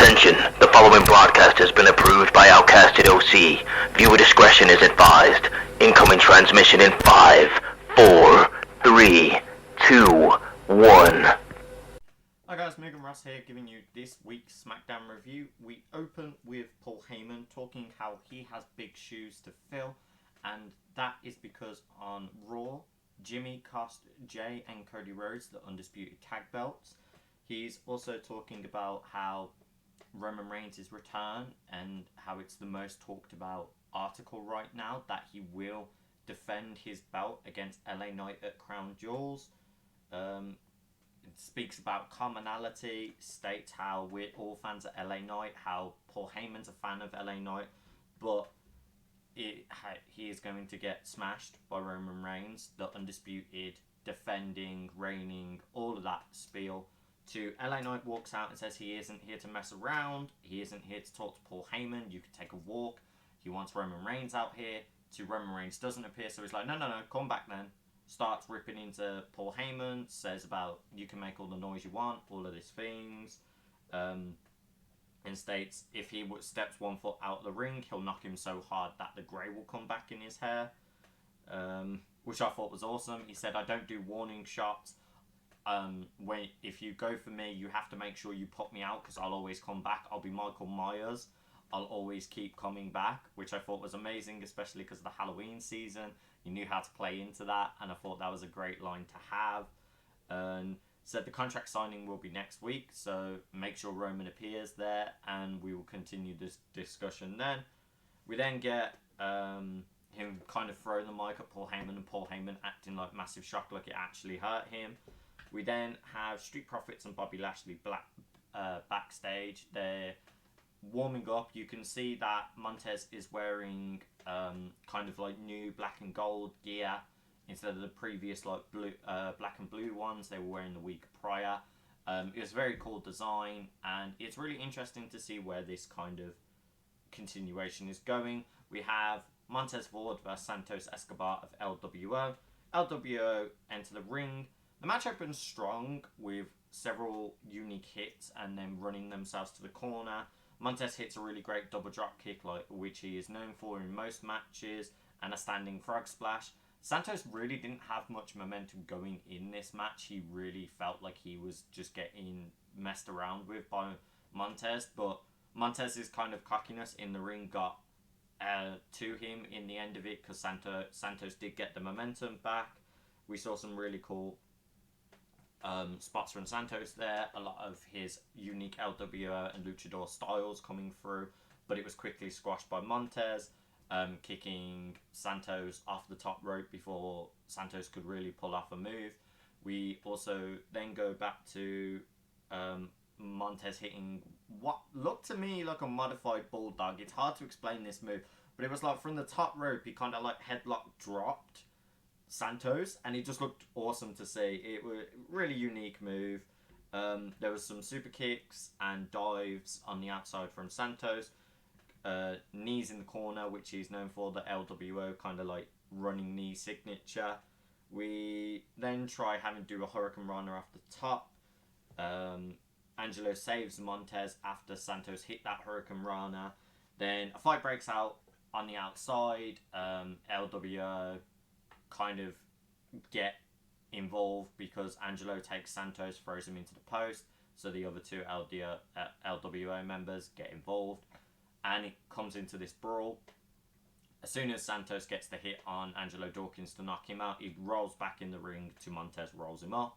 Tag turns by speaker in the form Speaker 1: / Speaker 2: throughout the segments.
Speaker 1: Attention, the following broadcast has been approved by Outcasted OC. Viewer discretion is advised. Incoming transmission in 5, 4, 3, 2, 1.
Speaker 2: Hi guys, Megan Ross here giving you this week's SmackDown review. We open with Paul Heyman talking how he has big shoes to fill, and that is because on Raw, Jimmy cost Jay and Cody Rhodes the Undisputed Tag Belts. He's also talking about how Roman Reigns' return and how it's the most talked about article right now, that he will defend his belt against LA Knight at Crown Jewels. It speaks about commonality, states how we're all fans of LA Knight, how Paul Heyman's a fan of LA Knight, but he is going to get smashed by Roman Reigns, the undisputed, defending, reigning, all of that spiel. To LA Knight walks out and says he isn't here to mess around, he isn't here to talk to Paul Heyman, you can take a walk, he wants Roman Reigns out here. To Roman Reigns doesn't appear, so he's like, no, come back then. Starts ripping into Paul Heyman, says about you can make all the noise you want, all of these things, and states if he steps 1 foot out of the ring, he'll knock him so hard that the grey will come back in his hair, which I thought was awesome. He said, I don't do warning shots. If you go for me, you have to make sure you put me out because I'll always come back. I'll be Michael Myers. I'll always keep coming back, which I thought was amazing, especially because of the Halloween season. He knew how to play into that, and I thought that was a great line to have. And said the contract signing will be next week, so make sure Roman appears there, and we will continue this discussion then. We then get him kind of throwing the mic at Paul Heyman, and Paul Heyman acting like massive shock, like it actually hurt him. We then have Street Profits and Bobby Lashley backstage. They're warming up. You can see that Montez is wearing kind of like new black and gold gear instead of the previous like black and blue ones they were wearing the week prior. It was a very cool design, and it's really interesting to see where this kind of continuation is going. We have Montez Ford versus Santos Escobar of LWO. LWO enter the ring. The match opens strong with several unique hits and then running themselves to the corner. Montez hits a really great double drop kick, which he is known for in most matches, and a standing frog splash. Santos really didn't have much momentum going in this match. He really felt like he was just getting messed around with by Montez, but Montez's kind of cockiness in the ring got to him in the end of it, because Santos did get the momentum back. We saw some really cool spots from Santos there, a lot of his unique LWO and luchador styles coming through, but it was quickly squashed by Montez, kicking Santos off the top rope before Santos could really pull off a move. We also then go back to Montez hitting what looked to me like a modified bulldog. It's hard to explain this move, but it was like from the top rope he kind of like headlock dropped Santos, and it just looked awesome to see. It was a really unique move. There was some super kicks and dives on the outside from Santos. Knees in the corner, which he's known for, the LWO kind of like running knee signature. We then try having to do a Hurricane Rana off the top. Angelo saves Montez after Santos hit that Hurricane Rana. Then a fight breaks out on the outside. LWO kind of get involved because Angelo takes Santos, throws him into the post, so the other two LWO members get involved, and it comes into this brawl. As soon as Santos gets the hit on Angelo Dawkins to knock him out, he rolls back in the ring to Montez, rolls him up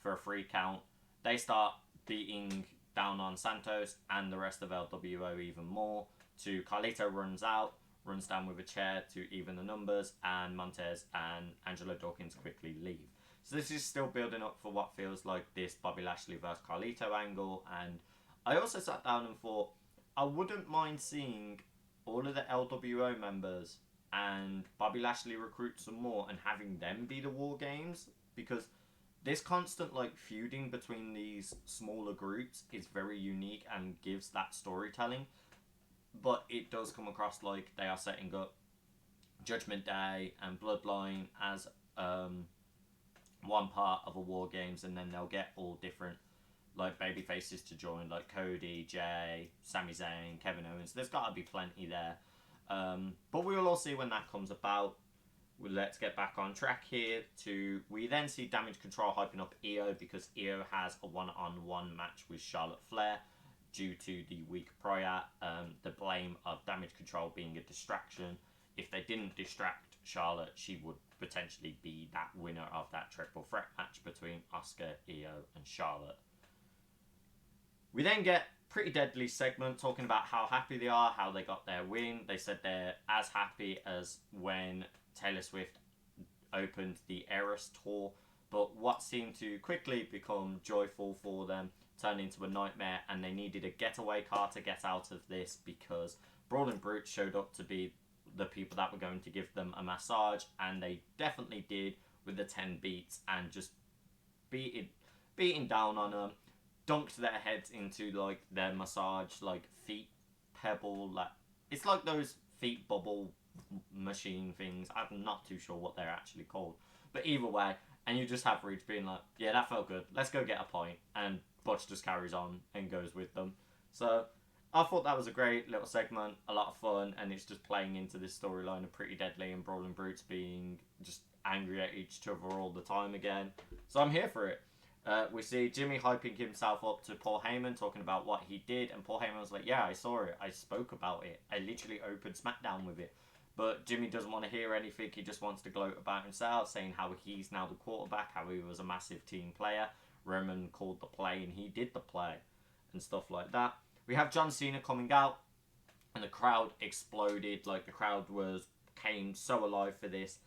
Speaker 2: for a 3 count. They start beating down on Santos and the rest of LWO even more. Carlito runs down with a chair to even the numbers, and Montez and Angelo Dawkins quickly leave. So this is still building up for what feels like this Bobby Lashley versus Carlito angle, and I also sat down and thought I wouldn't mind seeing all of the LWO members and Bobby Lashley recruit some more and having them be the War Games, because this constant like feuding between these smaller groups is very unique and gives that storytelling. But it does come across like they are setting up Judgment Day and Bloodline as one part of a War Games, and then they'll get all different like baby faces to join, like Cody, Jay, Sami Zayn, Kevin Owens. There's got to be plenty there. But we will all see when that comes about. Well, let's get back on track here. We then see Damage Control hyping up Io because Io has a one-on-one match with Charlotte Flair due to the week prior. The blame of Damage Control being a distraction. If they didn't distract Charlotte, she would potentially be that winner of that triple threat match between Asuka, Io, and Charlotte. We then get Pretty Deadly segment talking about how happy they are, how they got their win. They said they're as happy as when Taylor Swift opened the Eras tour, but what seemed to quickly become joyful for them turned into a nightmare, and they needed a getaway car to get out of this because Brawling Brutes showed up to be the people that were going to give them a massage, and they definitely did with the 10 beats and just beating down on them, dunked their heads into like their massage like feet pebble, like it's like those feet bubble machine things. I'm not too sure what they're actually called, but either way, and you just have Reach being like, yeah, that felt good, let's go get a pint, and Butch just carries on and goes with them. So I thought that was a great little segment, a lot of fun, and it's just playing into this storyline of Pretty Deadly and Brawling Brutes being just angry at each other all the time again. So I'm here for it. We see Jimmy hyping himself up to Paul Heyman, talking about what he did, and Paul Heyman was like, yeah, I saw it, I spoke about it, I literally opened SmackDown with it. But Jimmy doesn't want to hear anything, he just wants to gloat about himself, saying how he's now the quarterback, how he was a massive team player. Roman called the play and he did the play, and stuff like that. We have John Cena coming out, and the crowd exploded. Like, the crowd came so alive for this,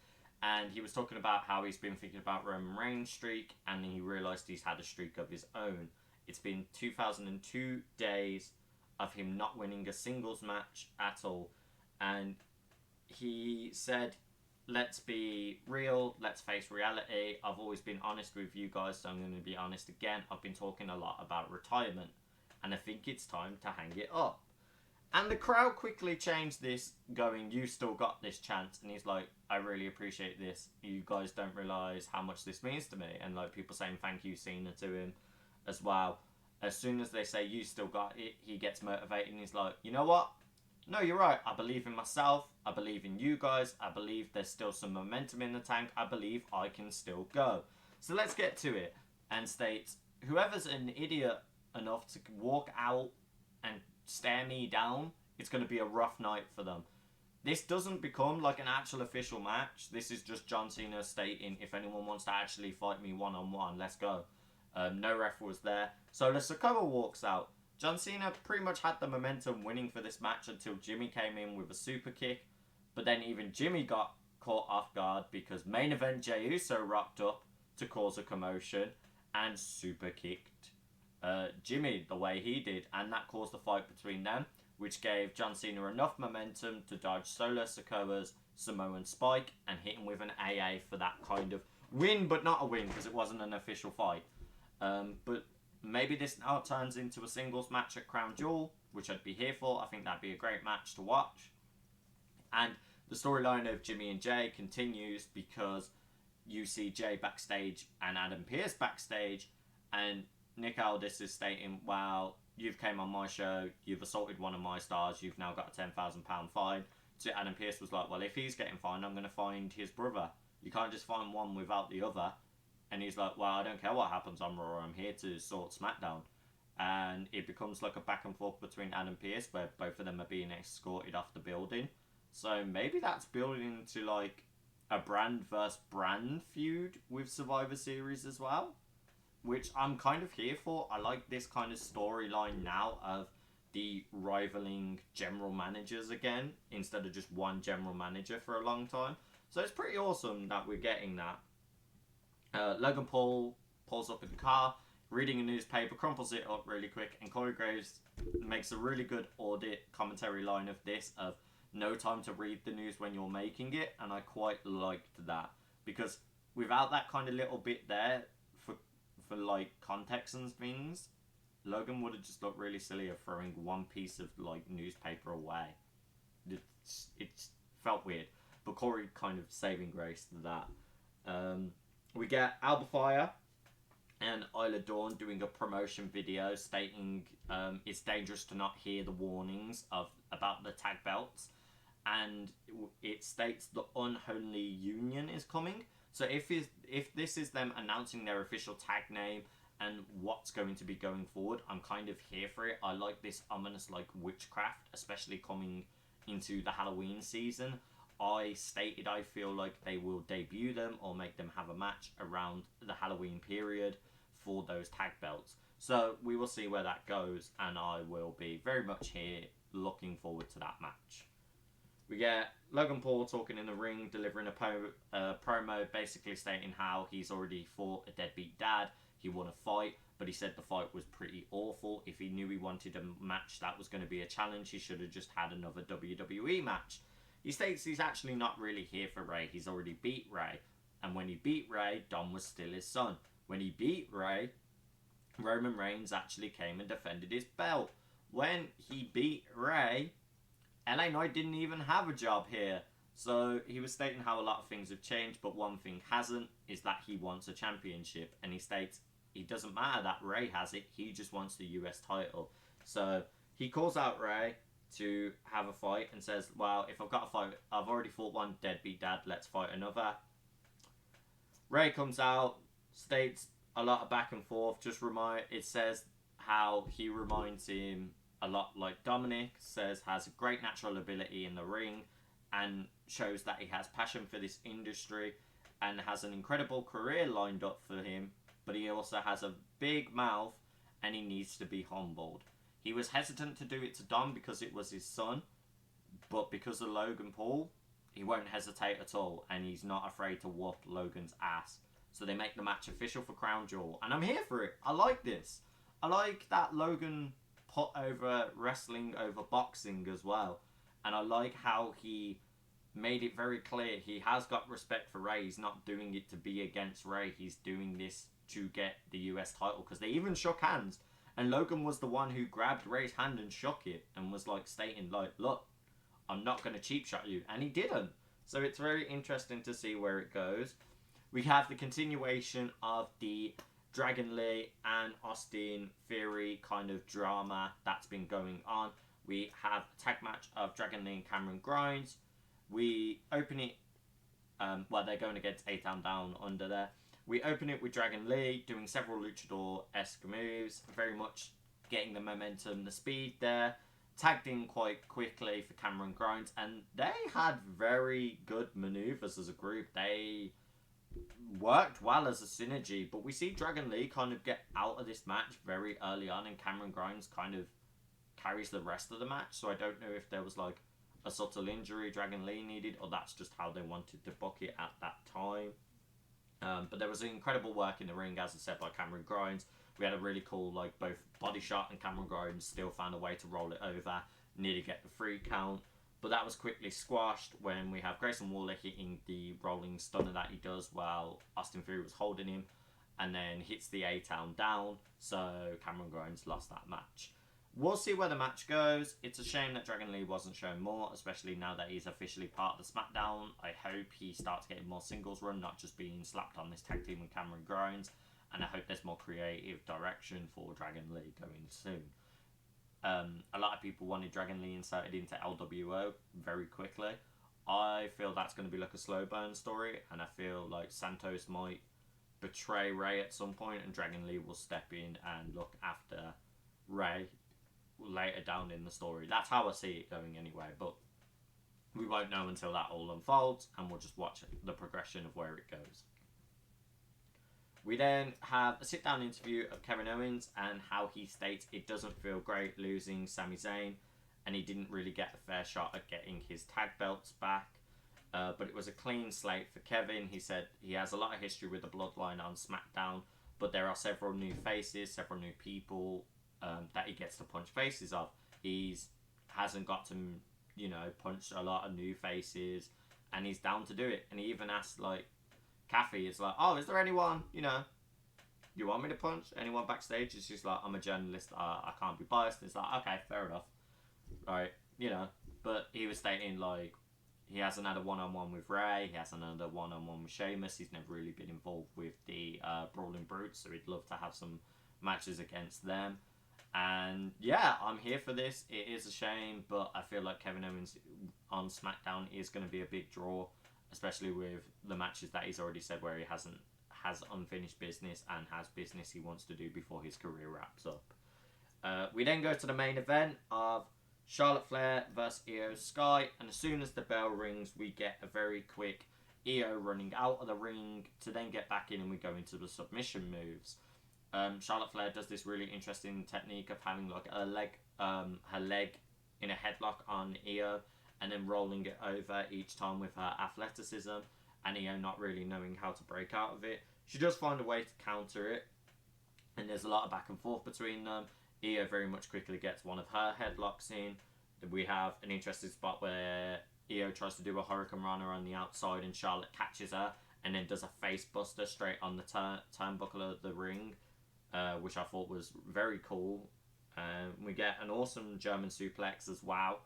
Speaker 2: and he was talking about how he's been thinking about Roman Reigns' streak, and he realised he's had a streak of his own. It's been 2002 days of him not winning a singles match at all, and he said, let's be real, let's face reality. I've always been honest with you guys, so I'm going to be honest again. I've been talking a lot about retirement, and I think it's time to hang it up. And the crowd quickly changed this, going, you still got this chance. And he's like, I really appreciate this. You guys don't realise how much this means to me. And like people saying thank you, Cena, to him as well. As soon as they say you still got it, he gets motivated and he's like, you know what? No, you're right. I believe in myself. I believe in you guys. I believe there's still some momentum in the tank. I believe I can still go. So let's get to it. And states, whoever's an idiot enough to walk out and stare me down, it's going to be a rough night for them. This doesn't become like an actual official match. This is just John Cena stating, if anyone wants to actually fight me one-on-one, let's go. No ref was there. Solo Sikoa walks out. John Cena pretty much had the momentum winning for this match until Jimmy came in with a super kick. But then even Jimmy got caught off guard because main event Jey Uso rocked up to cause a commotion and super kicked Jimmy the way he did, and that caused a fight between them, which gave John Cena enough momentum to dodge Solo Sikoa's Samoan Spike and hit him with an AA for that kind of win, but not a win because it wasn't an official fight. But maybe this now turns into a singles match at Crown Jewel, which I'd be here for. I think that'd be a great match to watch. And the storyline of Jimmy and Jay continues because you see Jay backstage and Adam Pearce backstage, and Nick Aldis is stating, well, you've came on my show, you've assaulted one of my stars, you've now got a £10,000 fine. So Adam Pearce was like, well, if he's getting fined, I'm going to find his brother. You can't just find one without the other. And he's like, well, I don't care what happens on Raw, I'm here to sort SmackDown. And it becomes like a back and forth between Adam Pearce, where both of them are being escorted off the building. So maybe that's building into like a brand versus brand feud with Survivor Series as well, which I'm kind of here for. I like this kind of storyline now of the rivaling general managers again, instead of just one general manager for a long time. So it's pretty awesome that we're getting that. Logan Paul pulls up in the car, reading a newspaper, crumples it up really quick, and Corey Graves makes a really good audit commentary line of this, of no time to read the news when you're making it, and I quite liked that, because without that kind of little bit there for like context and things, Logan would have just looked really silly of throwing one piece of like newspaper away. It felt weird, but Corey kind of saving grace to that. We get Alba Fire and Isla Dawn doing a promotion video stating it's dangerous to not hear the warnings about the tag belts, and it states the Unholy Union is coming. So if this is them announcing their official tag name and what's going to be going forward, I'm kind of here for it. I like this ominous like witchcraft, especially coming into the Halloween season. I stated I feel like they will debut them or make them have a match around the Halloween period for those tag belts. So we will see where that goes, and I will be very much here looking forward to that match. We get Logan Paul talking in the ring, delivering a promo basically stating how he's already fought a deadbeat dad. He won a fight, but he said the fight was pretty awful. If he knew he wanted a match that was going to be a challenge, he should have just had another WWE match. He states he's actually not really here for Ray. He's already beat Ray. And when he beat Ray, Dom was still his son. When he beat Ray, Roman Reigns actually came and defended his belt. When he beat Ray, LA Knight didn't even have a job here. So he was stating how a lot of things have changed, but one thing hasn't, is that he wants a championship. And he states it doesn't matter that Ray has it, he just wants the US title. So he calls out Ray to have a fight and says, well, if I've got a fight, I've already fought one deadbeat dad, let's fight another. Ray comes out, states a lot of back and forth, it says how he reminds him a lot like Dominic, says has a great natural ability in the ring and shows that he has passion for this industry and has an incredible career lined up for him, but he also has a big mouth and he needs to be humbled. He was hesitant to do it to Dom because it was his son, but because of Logan Paul, he won't hesitate at all, and he's not afraid to whoop Logan's ass. So they make the match official for Crown Jewel, and I'm here for it. I like this. I like that Logan put over wrestling over boxing as well, and I like how he made it very clear he has got respect for Ray. He's not doing it to be against Ray. He's doing this to get the US title, because they even shook hands. And Logan was the one who grabbed Ray's hand and shook it and was like stating like, look, I'm not going to cheap shot you. And he didn't. So it's very interesting to see where it goes. We have the continuation of the Dragon Lee and Austin Theory kind of drama that's been going on. We have a tag match of Dragon Lee and Cameron Grimes. We open it, they're going against A-Town Down Under there. We open it with Dragon Lee doing several luchador-esque moves, very much getting the momentum, the speed there. Tagged in quite quickly for Cameron Grimes, and they had very good maneuvers as a group. They worked well as a synergy, but we see Dragon Lee kind of get out of this match very early on, and Cameron Grimes kind of carries the rest of the match. So I don't know if there was like a subtle injury Dragon Lee needed, or that's just how they wanted to book it at that time. But there was incredible work in the ring, as I said, by Cameron Grimes. We had a really cool, like, both body shot, and Cameron Grimes still found a way to roll it over, nearly get the 3 count. But that was quickly squashed when we have Grayson Waller hitting the rolling stunner that he does while Austin Theory was holding him, and then hits the A-Town down, so Cameron Grimes lost that match. We'll see where the match goes. It's a shame that Dragon Lee wasn't shown more, especially now that he's officially part of the SmackDown. I hope he starts getting more singles run, not just being slapped on this tag team with Cameron Grimes. And I hope there's more creative direction for Dragon Lee going soon. A lot of people wanted Dragon Lee inserted into LWO very quickly. I feel that's going to be like a slow burn story, and I feel like Santos might betray Ray at some point, and Dragon Lee will step in and look after Ray later down in the story. That's how I see it going anyway, but we won't know until that all unfolds, and we'll just watch the progression of where it goes. We then have a sit-down interview of Kevin Owens and how he states it doesn't feel great losing Sami Zayn, and he didn't really get a fair shot at getting his tag belts back, but it was a clean slate for Kevin. He said he has a lot of history with the Bloodline on SmackDown, but there are several new faces, several new people that he gets to punch faces of. Hasn't got to, punch a lot of new faces, and he's down to do it. And he even asked, like, Kathy, is like, oh, is there anyone, you want me to punch? Anyone backstage? It's just like, I'm a journalist, I can't be biased. It's like, okay, fair enough. Right, but he was stating, like, he hasn't had a one-on-one with Ray. He hasn't had a one-on-one with Sheamus. He's never really been involved with the Brawling Brutes, so he'd love to have some matches against them. And yeah, I'm here for this. It is a shame, but I feel like Kevin Owens on SmackDown is going to be a big draw, especially with the matches that he's already said where he has unfinished business and has business he wants to do before his career wraps up. We then go to the main event of Charlotte Flair versus Io Sky, and as soon as the bell rings, we get a very quick Io running out of the ring to then get back in, and we go into the submission moves. Charlotte Flair does this really interesting technique of having like her leg in a headlock on Io, and then rolling it over each time with her athleticism, and Io not really knowing how to break out of it. She does find a way to counter it, and there's a lot of back and forth between them. Io very much quickly gets one of her headlocks in. We have an interesting spot where Io tries to do a Hurricane Rana on the outside, and Charlotte catches her and then does a face buster straight on the turnbuckle of the ring, which I thought was very cool. We get an awesome German suplex as well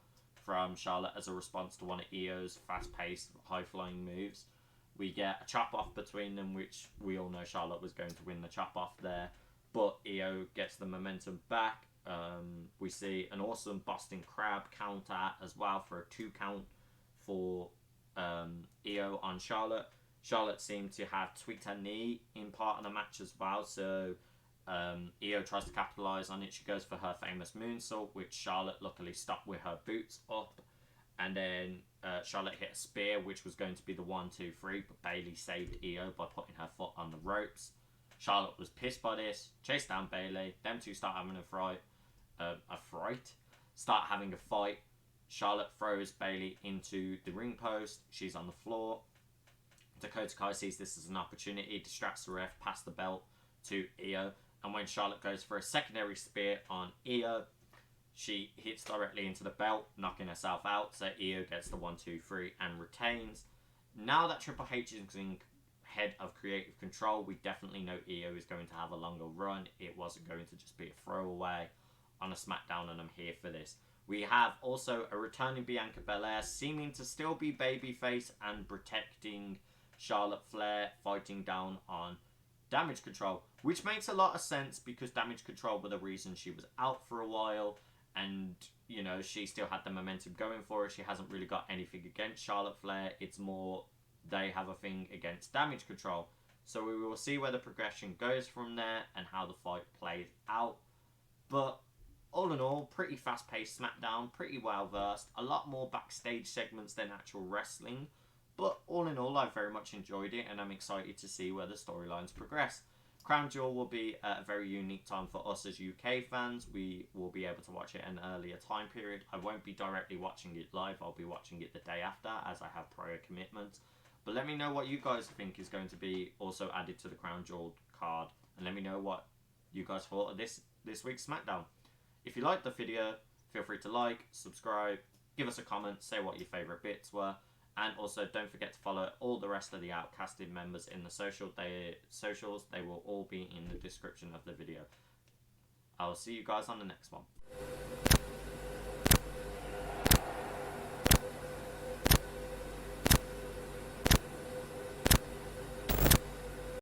Speaker 2: from Charlotte as a response to one of Io's fast-paced, high-flying moves. We get a chop-off between them, which we all know Charlotte was going to win the chop-off there, but Io gets the momentum back. We see an awesome Boston Crab counter as well for a 2 count for Io on Charlotte. Charlotte seemed to have tweaked her knee in part of the match as well, so Io tries to capitalise on it. She goes for her famous moonsault, which Charlotte luckily stopped with her boots up. And then Charlotte hit a spear, which was going to be the 1, 2, 3, but Bayley saved Io by putting her foot on the ropes. Charlotte was pissed by this, chased down Bayley. Them two start having start having a fight. Charlotte throws Bayley into the ring post. She's on the floor. Dakota Kai sees this as an opportunity, distracts the ref, past the belt to Io. And when Charlotte goes for a secondary spear on Io, she hits directly into the belt, knocking herself out. So Io gets the 1, 2, 3 and retains. Now that Triple H is in head of creative control, we definitely know Io is going to have a longer run. It wasn't going to just be a throwaway on a SmackDown, and I'm here for this. We have also a returning Bianca Belair, seeming to still be babyface and protecting Charlotte Flair, fighting down on Damage Control, which makes a lot of sense because Damage Control were the reason she was out for a while, and you know, she still had the momentum going for her. She hasn't really got anything against Charlotte Flair. It's more they have a thing against Damage Control. So we will see where the progression goes from there and how the fight plays out. But all in all, pretty fast-paced SmackDown, pretty well-versed, a lot more backstage segments than actual wrestling. But all in all, I very much enjoyed it, and I'm excited to see where the storylines progress. Crown Jewel will be a very unique time for us as UK fans. We will be able to watch it at an earlier time period. I won't be directly watching it live. I'll be watching it the day after, as I have prior commitments. But let me know what you guys think is going to be also added to the Crown Jewel card. And let me know what you guys thought of this week's SmackDown. If you liked the video, feel free to like, subscribe, give us a comment, say what your favourite bits were. And also, don't forget to follow all the rest of the Outcasted members in the socials. They will all be in the description of the video. I will see you guys on the next one.